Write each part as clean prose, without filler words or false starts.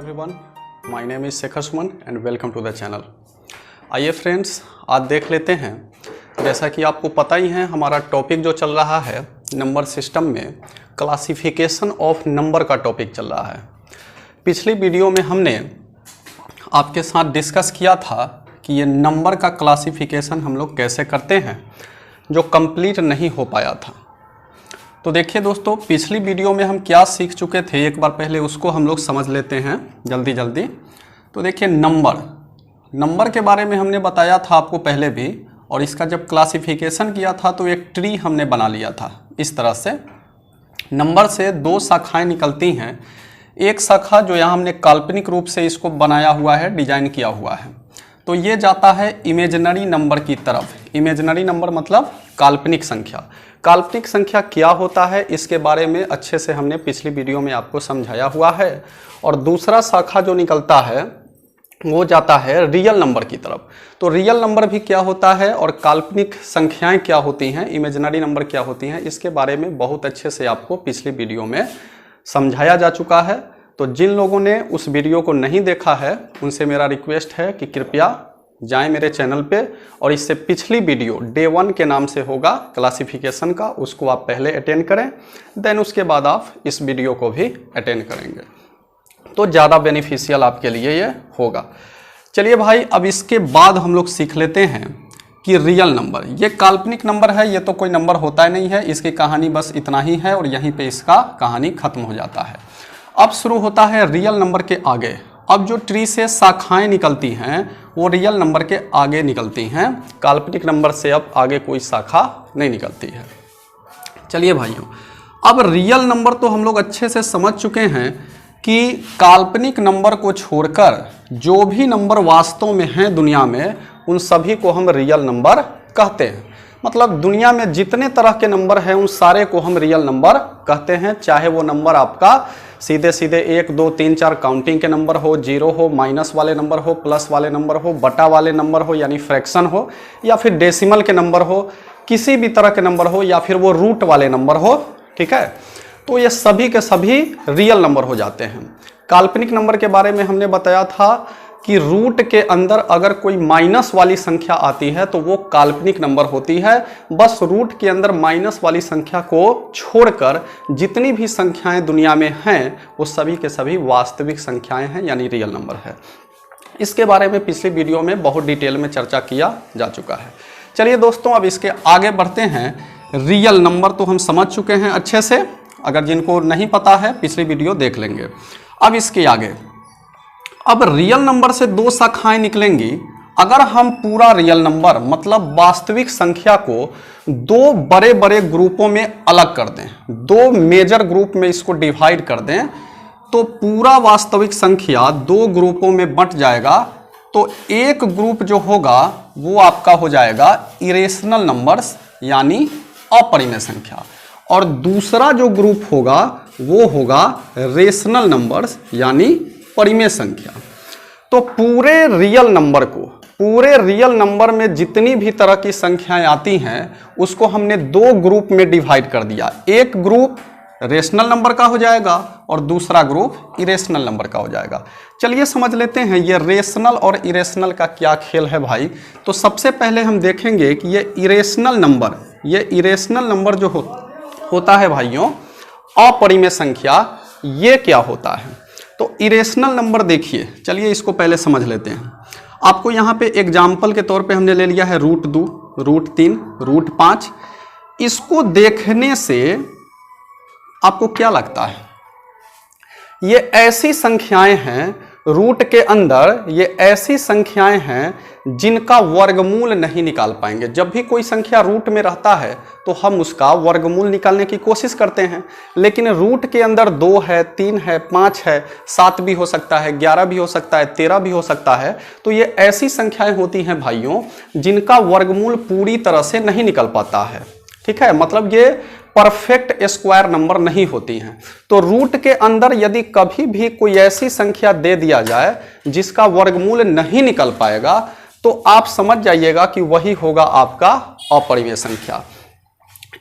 Everyone, my name is Shekhar Suman and welcome to the channel. आइए friends, आज देख लेते हैं। जैसा कि आपको पता ही है, हमारा टॉपिक जो चल रहा है नंबर सिस्टम में क्लासिफिकेशन ऑफ नंबर का टॉपिक चल रहा है। पिछली वीडियो में हमने आपके साथ डिस्कस किया था कि ये नंबर का क्लासिफिकेशन हम लोग कैसे करते हैं, जो कंप्लीट नहीं हो पाया था। तो देखिए दोस्तों, पिछली वीडियो में हम क्या सीख चुके थे, एक बार पहले उसको हम लोग समझ लेते हैं जल्दी जल्दी। तो देखिए नंबर के बारे में हमने बताया था आपको पहले भी, और इसका जब क्लासिफिकेशन किया था तो एक ट्री हमने बना लिया था। इस तरह से नंबर से दो शाखाएं निकलती हैं। एक शाखा जो यहाँ हमने काल्पनिक रूप से इसको बनाया हुआ है, डिजाइन किया हुआ है, तो ये जाता है इमेजिनरी नंबर की तरफ। इमेजिनरी नंबर मतलब काल्पनिक संख्या। काल्पनिक संख्या क्या होता है, इसके बारे में अच्छे से हमने पिछली वीडियो में आपको समझाया हुआ है। और दूसरा शाखा जो निकलता है वो जाता है रियल नंबर की तरफ। तो रियल नंबर भी क्या होता है और काल्पनिक संख्याएं क्या होती हैं, इमेजिनरी नंबर क्या होती हैं, इसके बारे में बहुत अच्छे से आपको पिछली वीडियो में समझाया जा चुका है। तो जिन लोगों ने उस वीडियो को नहीं देखा है, उनसे मेरा रिक्वेस्ट है कि कृपया जाएं मेरे चैनल पे, और इससे पिछली वीडियो डे 1 के नाम से होगा क्लासिफिकेशन का, उसको आप पहले अटेंड करें, देन उसके बाद आप इस वीडियो को भी अटेंड करेंगे तो ज़्यादा बेनिफिशियल आपके लिए ये होगा। चलिए भाई, अब इसके बाद हम लोग सीख लेते हैं कि रियल नंबर, ये काल्पनिक नंबर है, ये तो कोई नंबर होता ही नहीं है, इसकी कहानी बस इतना ही है और यहीं पे इसका कहानी खत्म हो जाता है। अब शुरू होता है रियल नंबर के आगे। अब जो ट्री से शाखाएं निकलती हैं वो रियल नंबर के आगे निकलती हैं, काल्पनिक नंबर से अब आगे कोई शाखा नहीं निकलती है। चलिए भाइयों, अब रियल नंबर तो हम लोग अच्छे से समझ चुके हैं कि काल्पनिक नंबर को छोड़कर जो भी नंबर वास्तव में हैं दुनिया में, उन सभी को हम रियल नंबर कहते हैं। मतलब दुनिया में जितने तरह के नंबर हैं उन सारे को हम रियल नंबर कहते हैं। चाहे वो नंबर आपका सीधे सीधे 1 2 3 4 काउंटिंग के नंबर हो, जीरो हो, माइनस वाले नंबर हो, प्लस वाले नंबर हो, बटा वाले नंबर हो यानी फ्रैक्शन हो, या फिर डेसिमल के नंबर हो, किसी भी तरह के नंबर हो, या फिर वो रूट वाले नंबर हो। ठीक है, तो ये सभी के सभी रियल नंबर हो जाते हैं। काल्पनिक नंबर के बारे में हमने बताया था कि रूट के अंदर अगर कोई माइनस वाली संख्या आती है तो वो काल्पनिक नंबर होती है। बस रूट के अंदर माइनस वाली संख्या को छोड़कर जितनी भी संख्याएं दुनिया में हैं वो सभी के सभी वास्तविक संख्याएं हैं, यानी रियल नंबर है। इसके बारे में पिछली वीडियो में बहुत डिटेल में चर्चा किया जा चुका है। चलिए दोस्तों, अब इसके आगे बढ़ते हैं। रियल नंबर तो हम समझ चुके हैं अच्छे से, अगर जिनको नहीं पता है पिछली वीडियो देख लेंगे। अब इसके आगे, अब रियल नंबर से दो शाखाएं निकलेंगी। अगर हम पूरा रियल नंबर मतलब वास्तविक संख्या को दो बड़े बड़े ग्रुपों में अलग कर दें, दो मेजर ग्रुप में इसको डिवाइड कर दें, तो पूरा वास्तविक संख्या दो ग्रुपों में बंट जाएगा। तो एक ग्रुप जो होगा वो आपका हो जाएगा इरेशनल नंबर्स यानी अपरिमेय संख्या, और दूसरा जो ग्रुप होगा वो होगा रेशनल नंबर्स यानी परिमेय संख्या। तो पूरे रियल नंबर में जितनी भी तरह की संख्याएं आती हैं उसको हमने दो ग्रुप में डिवाइड कर दिया। एक ग्रुप रेशनल नंबर का हो जाएगा और दूसरा ग्रुप इरेशनल नंबर का हो जाएगा। चलिए समझ लेते हैं ये रेशनल और इरेशनल का क्या खेल है भाई। तो सबसे पहले हम देखेंगे कि ये इरेशनल नंबर जो होता है भाइयों, अपरिमेय संख्या, ये क्या होता है। तो इरेशनल नंबर देखिए, चलिए इसको पहले समझ लेते हैं। आपको यहाँ पे एग्जाम्पल के तौर पे हमने ले लिया है √2, √3, √5। इसको देखने से आपको क्या लगता है, ये ऐसी संख्याएं हैं रूट के अंदर, ये ऐसी संख्याएं हैं जिनका वर्गमूल नहीं निकाल पाएंगे। जब भी कोई संख्या रूट में रहता है तो हम उसका वर्गमूल निकालने की कोशिश करते हैं, लेकिन रूट के अंदर 2 है, 3 है, 5 है, 7 भी हो सकता है, 11 भी हो सकता है, 13 भी हो सकता है। तो ये ऐसी संख्याएं होती हैं भाइयों जिनका वर्गमूल पूरी तरह से नहीं निकल पाता है। ठीक है, मतलब ये परफेक्ट स्क्वायर नंबर नहीं होती हैं। तो रूट के अंदर यदि कभी भी कोई ऐसी संख्या दे दिया जाए जिसका वर्गमूल नहीं निकल पाएगा, तो आप समझ जाइएगा कि वही होगा आपका अपरिमेय संख्या।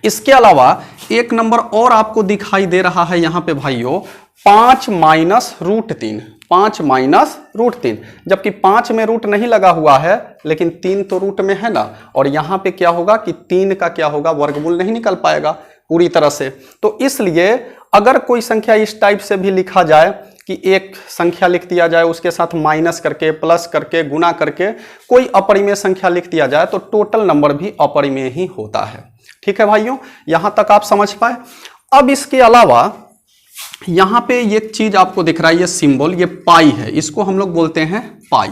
इसके अलावा एक नंबर और आपको दिखाई दे रहा है यहाँ पे भाइयों, 5 माइनस रूट 3, 5 माइनस रूट 3, जबकि 5 में रूट नहीं लगा हुआ है लेकिन 3 तो रूट में है ना, और यहां पे क्या होगा कि 3 का क्या होगा, वर्गमूल नहीं निकल पाएगा पूरी तरह से। तो इसलिए अगर कोई संख्या इस टाइप से भी लिखा जाए कि एक संख्या लिख दिया जाए, उसके साथ माइनस करके, प्लस करके, गुना करके कोई अपरिमेय संख्या लिख दिया जाए, तो टोटल नंबर भी अपरिमेय ही होता है। ठीक है भाइयों, यहां तक आप समझ पाए। अब इसके अलावा यहां पे एक चीज आपको दिख रहा है, ये सिंबल, ये पाई है, इसको हम लोग बोलते हैं पाई।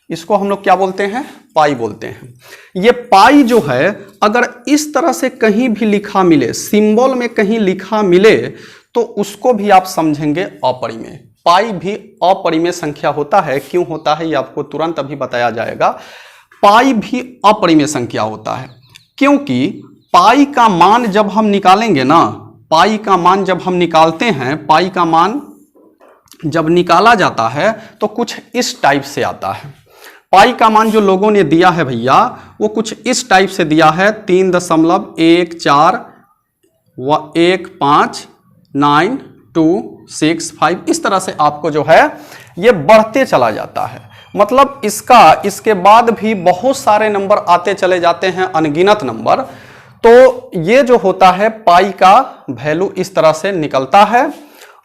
इसको हम लोग क्या बोलते हैं, पाई बोलते हैं। ये पाई जो है अगर इस तरह से कहीं भी लिखा मिले, सिंबल में कहीं लिखा मिले, तो उसको भी आप समझेंगे अपरिमेय। पाई भी अपरिमेय संख्या होता है। क्यों होता है ये आपको तुरंत अभी बताया जाएगा। पाई भी अपरिमेय संख्या होता है क्योंकि पाई का मान जब हम निकालेंगे ना, पाई का मान जब हम निकालते हैं, पाई का मान जब निकाला जाता है तो कुछ इस टाइप से आता है। पाई का मान जो लोगों ने दिया है भैया वो कुछ इस टाइप से दिया है, 3.14159265, इस तरह से आपको जो है ये बढ़ते चला जाता है। मतलब इसके बाद भी बहुत सारे नंबर आते चले जाते हैं, अनगिनत नंबर। तो ये जो होता है पाई का वैल्यू इस तरह से निकलता है।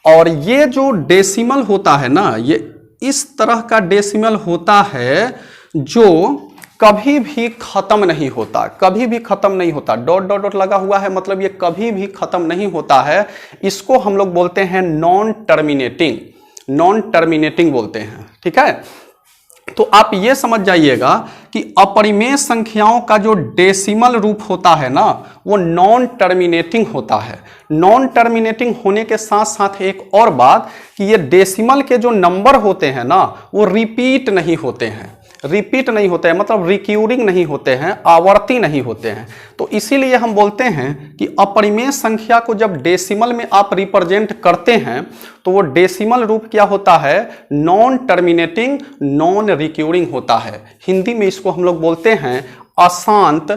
और ये जो डेसिमल होता है ना, ये इस तरह का डेसिमल होता है जो कभी भी खत्म नहीं होता, कभी भी खत्म नहीं होता। डॉट डॉट डॉट लगा हुआ है, मतलब ये कभी भी खत्म नहीं होता है। इसको हम लोग बोलते हैं नॉन टर्मिनेटिंग, नॉन टर्मिनेटिंग बोलते हैं। ठीक है, तो आप ये समझ जाइएगा कि अपरिमेय संख्याओं का जो डेसिमल रूप होता है ना, वो नॉन टर्मिनेटिंग होता है। नॉन टर्मिनेटिंग होने के साथ साथ एक और बात कि ये डेसिमल के जो नंबर होते हैं ना, वो रिपीट नहीं होते हैं, रिपीट नहीं होते हैं, मतलब रिक्यूरिंग नहीं होते हैं, आवर्ती नहीं होते हैं। तो इसीलिए हम बोलते हैं कि अपरिमेय संख्या को जब डेसिमल में आप रिप्रेजेंट करते हैं तो वो डेसिमल रूप क्या होता है, नॉन टर्मिनेटिंग, नॉन रिक्यूरिंग होता है। हिंदी में इसको हम लोग बोलते हैं अशांत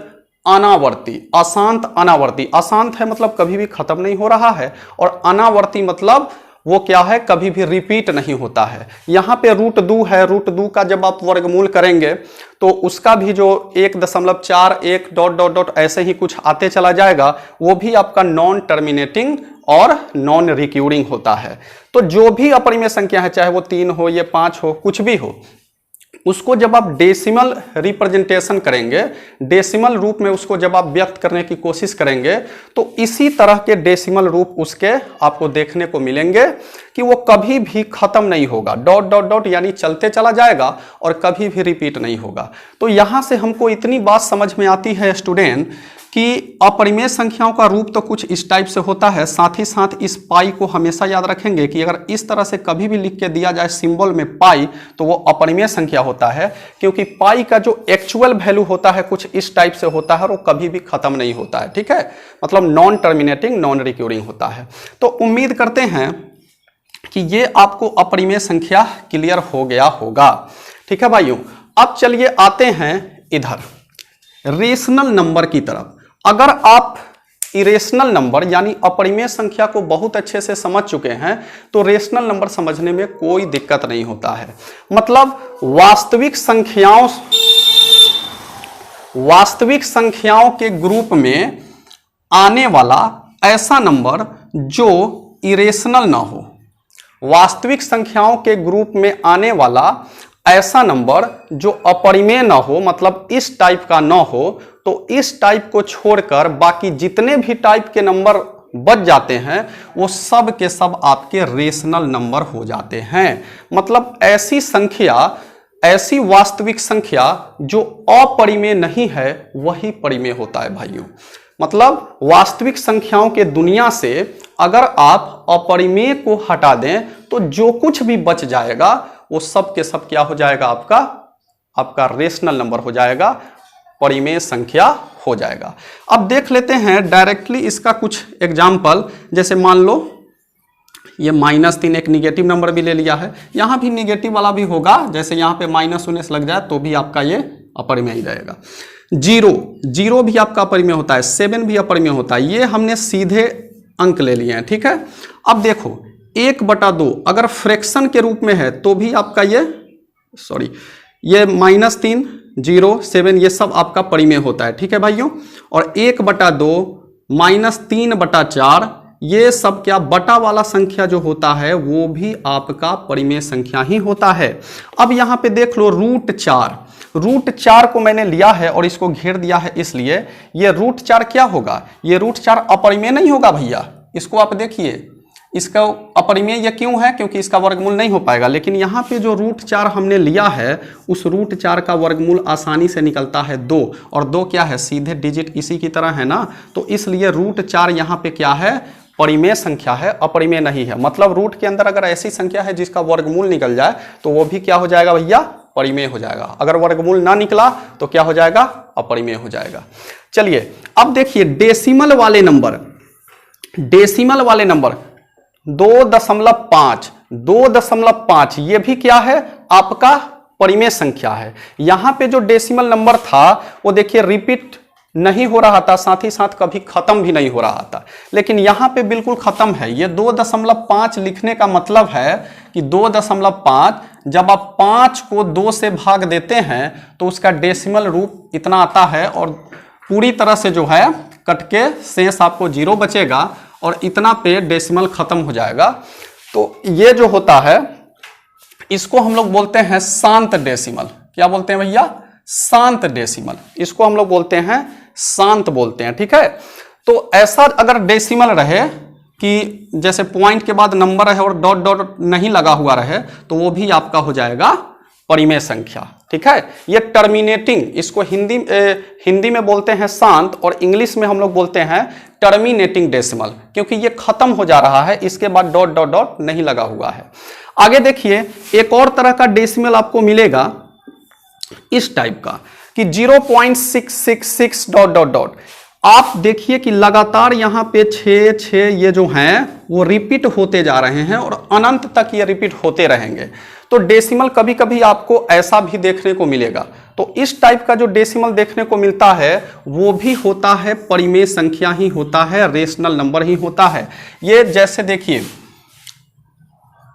अनावर्ती। अशांत अनावर्ती, अशांत है मतलब कभी भी खत्म नहीं हो रहा है, और अनावर्ती मतलब वो क्या है, कभी भी रिपीट नहीं होता है। यहाँ पे रूट 2 है, रूट 2 का जब आप वर्गमूल करेंगे तो उसका भी जो 1.41 डॉट डॉट डॉट ऐसे ही कुछ आते चला जाएगा, वो भी आपका नॉन टर्मिनेटिंग और नॉन रिक्यूरिंग होता है। तो जो भी अपरिमेय संख्या है, चाहे वो 3 हो या 5 हो, कुछ भी हो, उसको जब आप डेसिमल रिप्रेजेंटेशन करेंगे, डेसिमल रूप में उसको जब आप व्यक्त करने की कोशिश करेंगे, तो इसी तरह के डेसिमल रूप उसके आपको देखने को मिलेंगे कि वो कभी भी खत्म नहीं होगा। डॉट डॉट डॉट यानी चलते चला जाएगा और कभी भी रिपीट नहीं होगा। तो यहां से हमको इतनी बात समझ में आती है स्टूडेंट कि अपरिमेय संख्याओं का रूप तो कुछ इस टाइप से होता है। साथ ही साथ इस पाई को हमेशा याद रखेंगे कि अगर इस तरह से कभी भी लिख के दिया जाए सिंबल में पाई, तो वो अपरिमेय संख्या होता है, क्योंकि पाई का जो एक्चुअल वैल्यू होता है कुछ इस टाइप से होता है और वो कभी भी खत्म नहीं होता है। ठीक है, मतलब नॉन टर्मिनेटिंग, नॉन रिक्यूरिंग होता है। तो उम्मीद करते हैं कि ये आपको अपरिमेय संख्या क्लियर हो गया होगा। ठीक है भाइयों, अब चलिए आते हैं इधर रेशनल नंबर की तरफ। अगर आप इरेशनल नंबर यानी अपरिमेय संख्या को बहुत अच्छे से समझ चुके हैं तो रेशनल नंबर समझने में कोई दिक्कत नहीं होता है। मतलब वास्तविक संख्याओं के ग्रुप में आने वाला ऐसा नंबर जो इरेशनल ना हो, वास्तविक संख्याओं के ग्रुप में आने वाला ऐसा नंबर जो अपरिमेय ना हो, मतलब इस टाइप का ना हो, तो इस टाइप को छोड़कर बाकी जितने भी टाइप के नंबर बच जाते हैं वो सब के सब आपके रेशनल नंबर हो जाते हैं। मतलब ऐसी संख्या, ऐसी वास्तविक संख्या जो अपरिमेय नहीं है वही परिमेय होता है भाइयों। मतलब वास्तविक संख्याओं के दुनिया से अगर आप अपरिमेय को हटा दें तो जो कुछ भी बच जाएगा वो सब के सब क्या हो जाएगा, आपका रेशनल नंबर हो जाएगा, परिमेय संख्या हो जाएगा। अब देख लेते हैं डायरेक्टली इसका कुछ एग्जाम्पल। जैसे मान लो ये -3 एक निगेटिव नंबर भी ले लिया है, यहां भी निगेटिव वाला भी होगा। जैसे यहां पे -19 लग जाए तो भी आपका ये अपरिमेय ही रहेगा। 0 भी आपका अपरिमेय होता है, 7 भी अपरिमेय होता है। ये हमने सीधे अंक ले लिए हैं। ठीक है, अब देखो 1/2 अगर फ्रैक्शन के रूप में है तो भी आपका ये -3, 0, 7 ये सब आपका परिमेय होता है। ठीक है भाइयों। और 1/2 -3/4 ये सब क्या बटा वाला संख्या जो होता है वो भी आपका परिमेय संख्या ही होता है। अब यहां पे देख लो √4 को मैंने लिया है और इसको घेर दिया है, इसलिए ये √4 क्या होगा, ये √4 अपरिमेय नहीं होगा भैया। इसको आप देखिए, इसका अपरिमेय ये क्यों है, क्योंकि इसका वर्गमूल नहीं हो पाएगा। लेकिन यहाँ पे जो √4 हमने लिया है उस √4 का वर्गमूल आसानी से निकलता है 2, और 2 क्या है, सीधे डिजिट इसी की तरह है ना, तो इसलिए √4 यहाँ पे क्या है, परिमेय संख्या है, अपरिमेय नहीं है। मतलब रूट के अंदर अगर ऐसी संख्या है जिसका वर्गमूल निकल जाए तो वो भी क्या हो जाएगा भैया, परिमेय हो जाएगा। अगर वर्गमूल ना निकला तो क्या हो जाएगा, अपरिमेय हो जाएगा। चलिए अब देखिए डेसिमल वाले नंबर 2.5 ये भी क्या है, आपका परिमेय संख्या है। यहां पे जो डेसिमल नंबर था वो देखिए रिपीट नहीं हो रहा था, साथ ही साथ कभी खत्म भी नहीं हो रहा था, लेकिन यहां पे बिल्कुल खत्म है। ये 2.5 लिखने का मतलब है कि 2.5 जब आप 5 को 2 से भाग देते हैं तो उसका डेसिमल रूप इतना आता है, और पूरी तरह से जो है कट के शेष आपको 0 बचेगा और इतना पे डेसिमल खत्म हो जाएगा। तो ये जो होता है इसको हम लोग बोलते हैं शांत डेसिमल। क्या बोलते हैं भैया, शांत डेसिमल। इसको हम लोग बोलते हैं शांत बोलते हैं। ठीक है। तो ऐसा अगर डेसिमल रहे कि जैसे पॉइंट के बाद नंबर है और डॉट डॉट नहीं लगा हुआ रहे तो वो भी आपका हो जाएगा परिमेय संख्या। ठीक है। ये टर्मिनेटिंग, इसको हिंदी में बोलते हैं शांत और इंग्लिश में हम लोग बोलते हैं टर्मिनेटिंग डेसिमल, क्योंकि ये खत्म हो जा रहा है, इसके बाद डॉट डॉट डॉट नहीं लगा हुआ है। आगे देखिए एक और तरह का डेसिमल आपको मिलेगा इस टाइप का कि 0.666 डॉट डॉट डॉट। आप देखिए कि लगातार यहां पे 6 ये जो हैं वो रिपीट होते जा रहे हैं और अनंत तक ये रिपीट होते रहेंगे। तो डेसिमल कभी कभी आपको ऐसा भी देखने को मिलेगा। तो इस टाइप का जो डेसिमल देखने को मिलता है वो भी होता है परिमेय संख्या ही होता है, रेशनल नंबर ही होता है। ये जैसे देखिए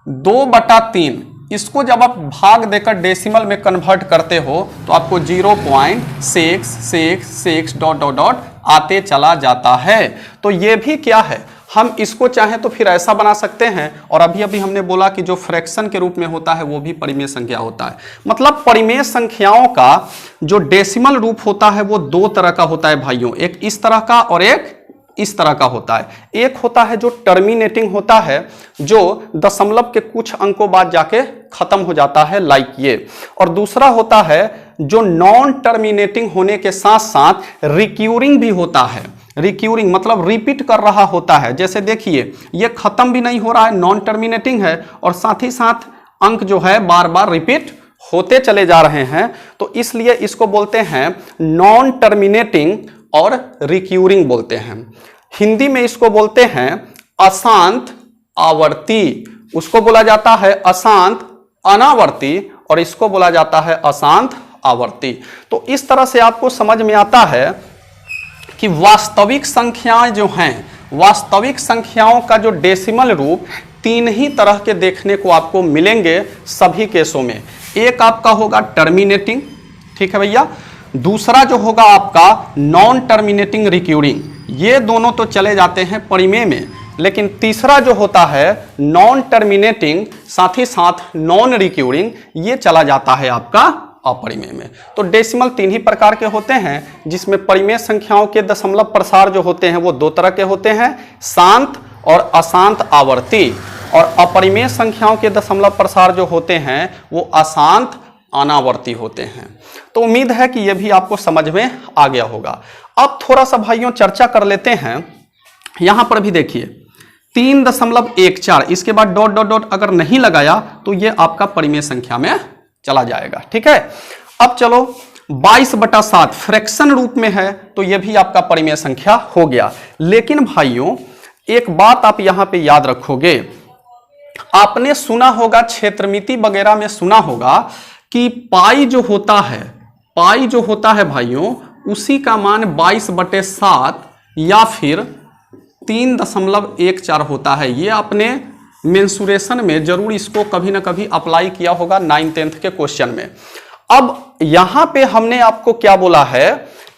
2/3, इसको जब आप भाग देकर डेसिमल में कन्वर्ट करते हो तो आपको 0.666 डॉट डॉट डॉट आते चला जाता है। तो ये भी क्या है, हम इसको चाहें तो फिर ऐसा बना सकते हैं, और अभी अभी हमने बोला कि जो फ्रैक्शन के रूप में होता है वो भी परिमेय संख्या होता है। मतलब परिमेय संख्याओं का जो डेसिमल रूप होता है वो 2 तरह का होता है भाइयों, एक इस तरह का और एक इस तरह का होता है। एक होता है जो टर्मिनेटिंग होता है, जो दशमलव के कुछ अंकों बाद जाके खत्म हो जाता है, लाइक ये। और दूसरा होता है जो नॉन टर्मिनेटिंग होने के साथ साथ रिक्यूरिंग भी होता है। रिक्यूरिंग मतलब रिपीट कर रहा होता है। जैसे देखिए ये खत्म भी नहीं हो रहा है, नॉन टर्मिनेटिंग है, और साथ ही साथ अंक जो है बार बार रिपीट होते चले जा रहे हैं। तो इसलिए इसको बोलते हैं नॉन टर्मिनेटिंग और रिक्यूरिंग बोलते हैं। हिंदी में इसको बोलते हैं अशांत आवर्ती, उसको बोला जाता है अशांत अनावर्ती, और इसको बोला जाता है अशांत आवर्ती। तो इस तरह से आपको समझ में आता है कि वास्तविक संख्याएं जो हैं, वास्तविक संख्याओं का जो डेसिमल रूप 3 ही तरह के देखने को आपको मिलेंगे सभी केसों में। एक आपका होगा टर्मिनेटिंग, ठीक है भैया, दूसरा जो होगा आपका नॉन टर्मिनेटिंग रिक्यूरिंग, ये दोनों तो चले जाते हैं परिमेय में, लेकिन तीसरा जो होता है नॉन टर्मिनेटिंग साथ ही साथ नॉन रिक्यूरिंग, ये चला जाता है आपका अपरिमेय में। तो डेसिमल 3 ही प्रकार के होते हैं, जिसमें परिमेय संख्याओं के दशमलव प्रसार जो होते हैं वो 2 तरह के होते हैं, शांत और अशांत आवर्ती, और अपरिमेय संख्याओं के दशमलव प्रसार जो होते हैं वो अशांत अनावर्ती होते हैं। तो उम्मीद है कि यह भी आपको समझ में आ गया होगा। अब थोड़ा सा भाइयों चर्चा कर लेते हैं। यहां पर भी देखिए 3.14, इसके बाद डॉट डॉट डॉट अगर नहीं लगाया तो यह आपका परिमेय संख्या में चला जाएगा। ठीक है। अब चलो 22/7 फ्रैक्शन रूप में है तो यह भी आपका परिमेय संख्या हो गया। लेकिन भाइयों एक बात आप यहां पे याद रखोगे, आपने सुना होगा क्षेत्रमिति वगैरह में सुना होगा कि पाई जो होता है भाइयों उसी का मान 22/7 या फिर 3.14 होता है। ये आपने मेंसुरेशन में जरूर इसको कभी ना कभी अप्लाई किया होगा 9th 10th के क्वेश्चन में। अब यहां पे हमने आपको क्या बोला है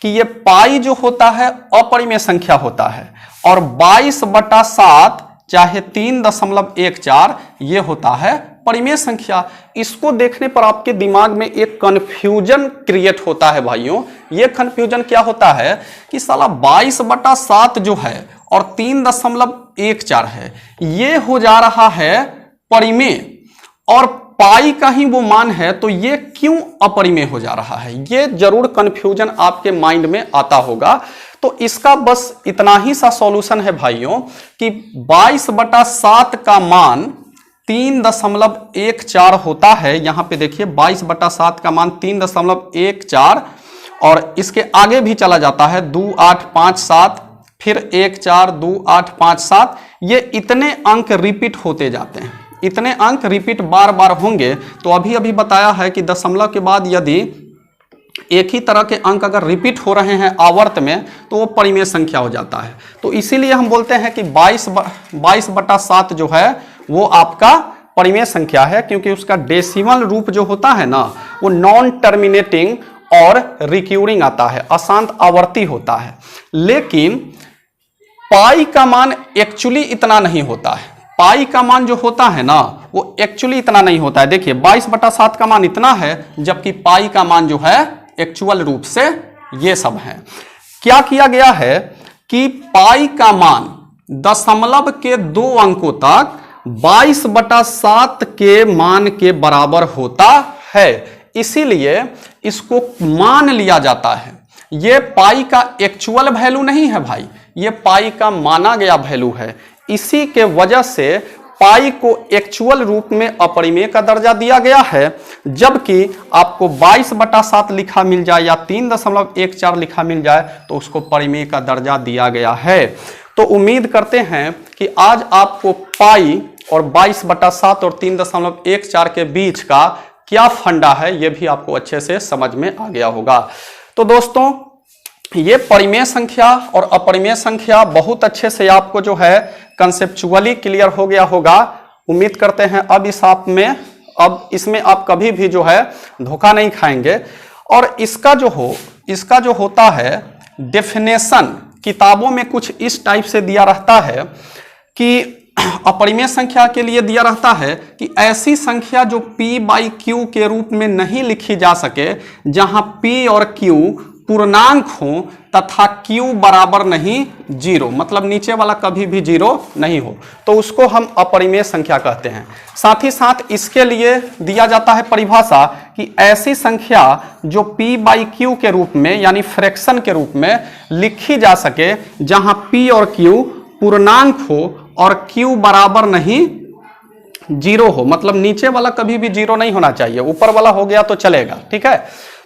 कि ये पाई जो होता है अपरिमेय संख्या होता है और 22/7 चाहे 3.14 ये होता है परिमेय संख्या। इसको देखने पर आपके दिमाग में एक कंफ्यूजन क्रिएट होता है भाइयों। ये कंफ्यूजन क्या होता है कि साला 22/7 जो है और 3.14 है ये हो जा रहा है परिमेय और पाई का ही वो मान है, तो ये क्यों अपरिमेय हो जा रहा है? ये जरूर कंफ्यूजन आपके माइंड में आता होगा। तो इसका बस इतना ही सा सॉल्यूशन है भाइयों कि 22/7 का मान 3.14 होता है। यहां पे देखिए 22/7 का मान 3.14 और इसके आगे भी चला जाता है 2 8 5 7 फिर 1 4 2 8 5 7। ये इतने अंक रिपीट होते जाते हैं, इतने अंक रिपीट बार बार होंगे। तो अभी अभी बताया है कि दशमलव के बाद यदि एक ही तरह के अंक अगर रिपीट हो रहे हैं आवर्त में तो वो परिमेय संख्या हो जाता है। तो इसीलिए हम बोलते हैं कि 22/7 जो है वो आपका परिमेय संख्या है, क्योंकि उसका डेसिमल रूप जो होता है ना वो नॉन टर्मिनेटिंग और रिक्यूरिंग आता है, अशांत आवर्ती होता है। लेकिन पाई का मान एक्चुअली इतना नहीं होता है। पाई का मान जो होता है ना वो एक्चुअली इतना नहीं होता है। देखिए 22/7 का मान इतना है, जबकि पाई का मान जो है एक्चुअल रूप से ये सब है। क्या किया गया है कि पाई का मान दशमलव के 2 अंकों तक 22/7 के मान के बराबर होता है, इसीलिए इसको मान लिया जाता है। ये पाई का एक्चुअल वैल्यू नहीं है भाई, ये पाई का माना गया वैल्यू है। इसी के वजह से पाई को एक्चुअल रूप में अपरिमेय का दर्जा दिया गया है, जबकि आपको 22/7 लिखा मिल जाए या 3.14 लिखा मिल जाए तो उसको परिमेय का दर्जा दिया गया है। तो उम्मीद करते हैं कि आज आपको पाई और 22/7 और 3.14 के बीच का क्या फंडा है ये भी आपको अच्छे से समझ में आ गया होगा। तो दोस्तों ये परिमेय संख्या और अपरिमेय संख्या बहुत अच्छे से आपको जो है कंसेप्चुअली क्लियर हो गया होगा। उम्मीद करते हैं अब इसमें आप कभी भी जो है धोखा नहीं खाएंगे। और इसका जो होता है डेफिनेशन किताबों में कुछ इस टाइप से दिया रहता है कि अपरिमेय संख्या के लिए दिया रहता है कि ऐसी संख्या जो p/q के रूप में नहीं लिखी जा सके, जहां p और q पूर्णांक हो तथा q बराबर नहीं 0, मतलब नीचे वाला कभी भी 0 नहीं हो, तो उसको हम अपरिमेय संख्या कहते हैं। साथ ही साथ इसके लिए दिया जाता है परिभाषा कि ऐसी संख्या जो p/q के रूप में यानी फ्रैक्शन के रूप में लिखी जा सके, जहां p और q पूर्णांक हो और q बराबर नहीं 0 हो, मतलब नीचे वाला कभी भी 0 नहीं होना चाहिए, ऊपर वाला हो गया तो चलेगा, ठीक है।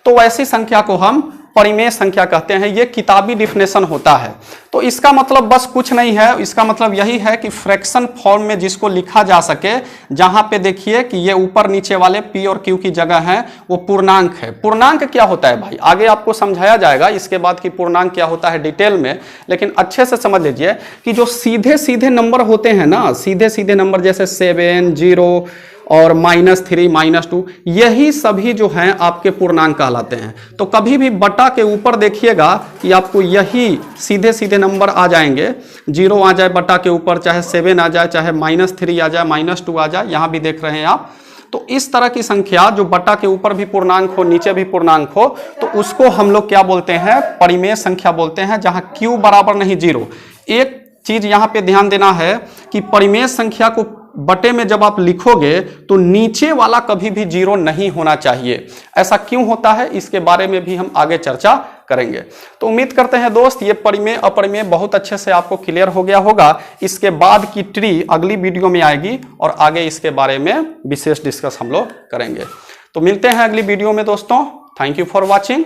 तो ऐसी संख्या को हम परिमेय संख्या कहते हैं। ये किताबी डिफिनेशन होता है। तो इसका मतलब बस कुछ नहीं है, इसका मतलब यही है कि फ्रैक्शन फॉर्म में जिसको लिखा जा सके, जहां पे देखिए कि ये ऊपर नीचे वाले p और q की जगह है वो पूर्णांक है। पूर्णांक क्या होता है भाई, आगे आपको समझाया जाएगा इसके बाद कि पूर्णांक क्या होता है डिटेल में, लेकिन अच्छे से समझ लीजिए कि जो सीधे सीधे नंबर होते हैं ना, सीधे सीधे नंबर जैसे 7 0 और -3 -2, यही सभी जो हैं आपके पूर्णांक कहलाते हैं। तो कभी भी बटा के ऊपर देखिएगा कि आपको यही सीधे सीधे नंबर आ जाएंगे, 0 आ जाए बटा के ऊपर, चाहे 7 आ जाए, चाहे -3 आ जाए, -2 आ जाए, यहाँ भी देख रहे हैं आप। तो इस तरह की संख्या जो बटा के ऊपर भी पूर्णांक हो, नीचे भी पूर्णांक हो, तो उसको हम लोग क्या बोलते हैं, परिमेय संख्या बोलते हैं, जहां q बराबर नहीं 0। एक चीज यहाँ पे ध्यान देना है कि परिमेय संख्या को बटे में जब आप लिखोगे तो नीचे वाला कभी भी 0 नहीं होना चाहिए। ऐसा क्यों होता है इसके बारे में भी हम आगे चर्चा करेंगे। तो उम्मीद करते हैं दोस्त ये परिमेय अपरिमेय बहुत अच्छे से आपको क्लियर हो गया होगा। इसके बाद की ट्री अगली वीडियो में आएगी और आगे इसके बारे में विशेष डिस्कस हम लोग करेंगे। तो मिलते हैं अगली वीडियो में दोस्तों। Thank you for watching.